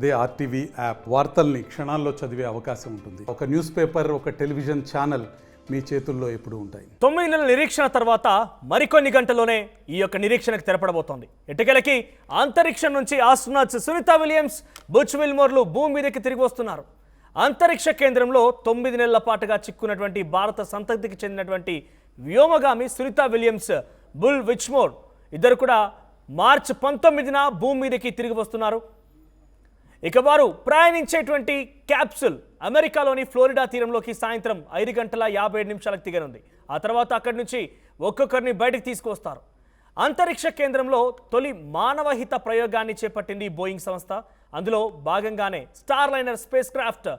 అదే RTV app వార్తల్ని క్షణాల్లో చదివే అవకాశం ఉంటుంది. ఒక న్యూస్ పేపర్, ఒక టెలివిజన్ ఛానల్ మీ చేతుల్లో ఎప్పుడూ ఉంటాయి. 9 నెలల నిరీక్షణ తర్వాత మరికొన్ని గంటల్లోనే ఈ యొక్క నిరీక్షణకు తెరపడబోతోంది. ఎట్టకేలకి అంతరిక్షం నుంచి ఆస్ట్రోనాట్స్ సునీత విలియమ్స్, బుచ్ విల్మోర్లు భూమి మీదకి తిరిగి వస్తున్నారు. అంతరిక్ష కేంద్రంలో 9 నెలల పాటుగా చిక్కున్నటువంటి భారత సంతతికి చెందినటువంటి వ్యోమగామి సునీత విలియమ్స్, బుల్ విచ్మోర్ ఇద్దరు కూడా మార్చి 19న భూమి మీదకి తిరిగి వస్తున్నారు. ఇక వారు ప్రయాణించేటువంటి క్యాప్సుల్ అమెరికాలోని ఫ్లోరిడా తీరంలోకి సాయంత్రం 5:57 దిగనుంది. ఆ తర్వాత అక్కడి నుంచి ఒక్కొక్కరిని బయటకు తీసుకువస్తారు. అంతరిక్ష కేంద్రంలో తొలి మానవహిత ప్రయోగాన్ని చేపట్టింది బోయింగ్ సంస్థ. అందులో భాగంగానే స్టార్లైనర్ స్పేస్ క్రాఫ్ట్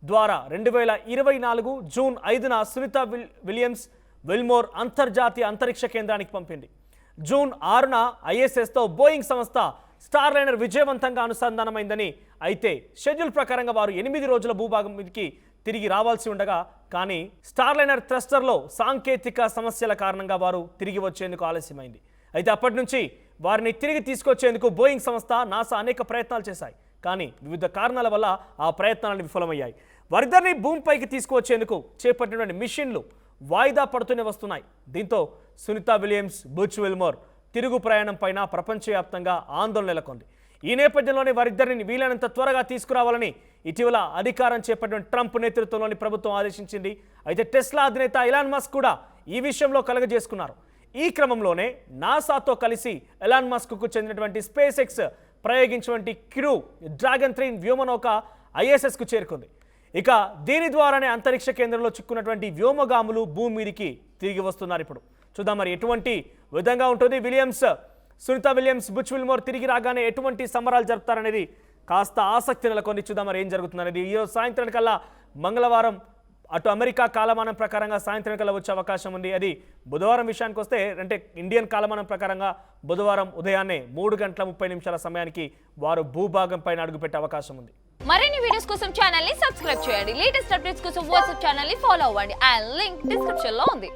ద్వారా 2024 జూన్ 5న సునీత విలియమ్స్ విల్మోర్ అంతర్జాతీయ అంతరిక్ష కేంద్రానికి పంపింది. జూన్ 6న ఐఎస్ఎస్తో బోయింగ్ సంస్థ స్టార్లైనర్ విజయవంతంగా అనుసంధానమైందని. అయితే షెడ్యూల్ ప్రకారంగా వారు 8 రోజుల భూభాగం మీదకి తిరిగి రావాల్సి ఉండగా, కానీ స్టార్లైనర్ థ్రస్టర్లో సాంకేతిక సమస్యల కారణంగా వారు తిరిగి వచ్చేందుకు ఆలస్యమైంది. అయితే అప్పటి నుంచి వారిని తిరిగి తీసుకొచ్చేందుకు బోయింగ్ సంస్థ, నాసా అనేక ప్రయత్నాలు చేశాయి. కానీ వివిధ కారణాల వల్ల ఆ ప్రయత్నాలు విఫలమయ్యాయి. వారిద్దరిని భూమిపైకి తీసుకువచ్చేందుకు చేపట్టినటువంటి మిషన్లు వాయిదా పడుతూనే వస్తున్నాయి. దీంతో సునీత విలియమ్స్, బుచ్ విల్మోర్ తిరుగు ప్రయాణం పైన ప్రపంచవ్యాప్తంగా ఆందోళన నెలకొంది. ఈ నేపథ్యంలోనే వారిద్దరిని వీలైనంత త్వరగా తీసుకురావాలని ఇటీవల అధికారం చేపట్టిన ట్రంప్ నేతృత్వంలోని ప్రభుత్వం ఆదేశించింది. అయితే టెస్లా అధినేత ఎలాన్ మస్క్ కూడా ఈ విషయంలో కలగజేసుకున్నారు. ఈ క్రమంలోనే నాసాతో కలిసి ఎలాన్ మస్క్కు చెందినటువంటి స్పేస్ ఎక్స్ ప్రయోగించినటువంటి క్రూ డ్రాగన్ 3 వ్యోమనౌక ఐఎస్ఎస్కు చేరుకుంది. ఇక దీని ద్వారానే అంతరిక్ష కేంద్రంలో చిక్కున్నటువంటి వ్యోమగాములు భూమి మీదికి తిరిగి వస్తున్నారు. ఇప్పుడు చూద్దాం మరి ఎటువంటి విధంగా ఉంటుంది. సునీత విలియమ్స్, బుచ్ విల్మోర్ తిరిగి రాగానే ఎటువంటి సంబరాలు జరుపుతారనేది కాస్త ఆసక్తి నెలకొని. చూద్దాం మరి ఏం జరుగుతుందనేది. ఈరోజు సాయంత్రం కల్లా, మంగళవారం అటు అమెరికా కాలమానం ప్రకారంగా సాయంత్రం కల్లా వచ్చే అవకాశం ఉంది. అది బుధవారం విషయానికి వస్తే, అంటే ఇండియన్ కాలమానం ప్రకారంగా బుధవారం ఉదయాన్నే 3:30 సమయానికి వారు భూభాగం పైన అడుగుపెట్టే అవకాశం ఉంది. మరిన్ని వీడియోస్ కోసం ఛానల్ ని సబ్స్క్రైబ్ చేయండి. లేటెస్ట్ అప్డేట్స్ కోసం వాట్సాప్ ఛానల్ ని ఫాలో అవ్వండి. అండ్ లింక్ డిస్క్రిప్షన్ లో ఉంది.